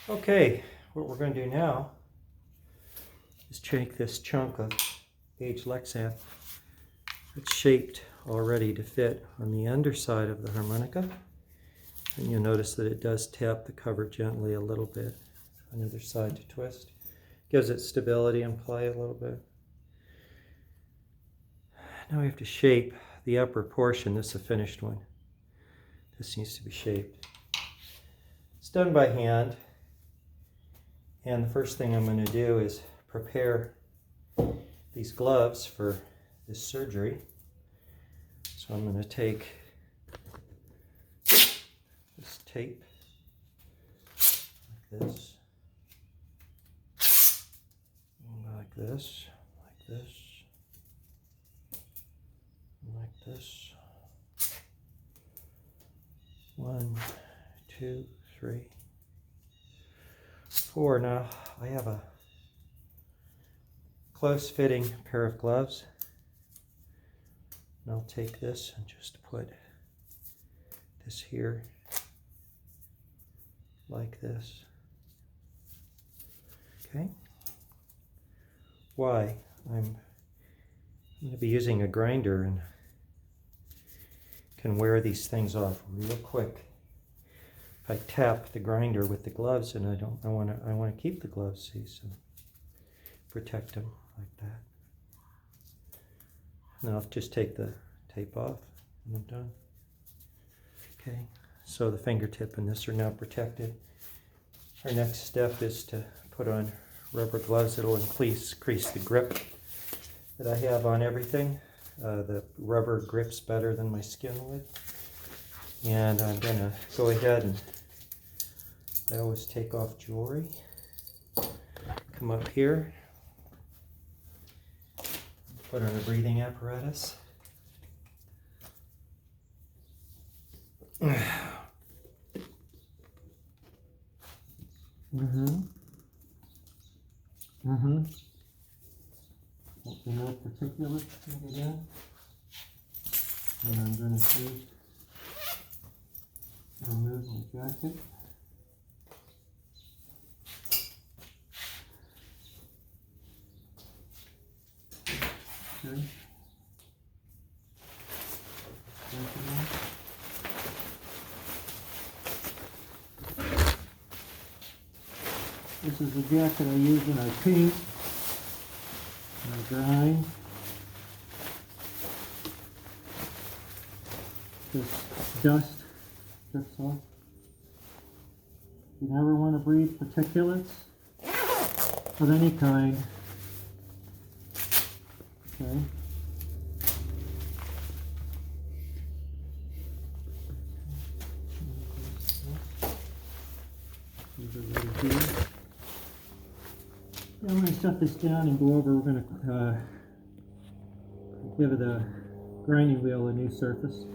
Okay, what we're going to do now is take this chunk of aged Lexan. It's shaped already to fit on the underside of the harmonica. And you'll notice that it does tap the cover gently a little bit on either side to twist. Gives it stability and play a little bit. Now we have to shape the upper portion. This is a finished one. This needs to be shaped. It's done by hand. And the first thing I'm going to do is prepare these gloves for this surgery. So I'm going to take this tape like this, like this, like this, like this. 1, 2, 3, 4. Now I have a close-fitting pair of gloves. And I'll take this and just put this here like this. Okay. Why? I'm going to be using a grinder and can wear these things off real quick. If I tap the grinder with the gloves, and I want to keep the gloves, see, so protect them like that. And I'll just take the tape off and I'm done. Okay, so the fingertip and this are now protected. Our next step is to put on rubber gloves that'll increase the grip that I have on everything. The rubber grips better than my skin would. And I'm going to go ahead and I always take off jewelry. Come up here. Put on a breathing apparatus. Let the no particulate get in. And I'm going to remove my jacket. Okay. This is the jacket I use when I paint, when I grind. This dust drips off. You never want to breathe particulates of any kind. Okay. Now I'm going to set this down and go over. We're going to give the grinding wheel a new surface.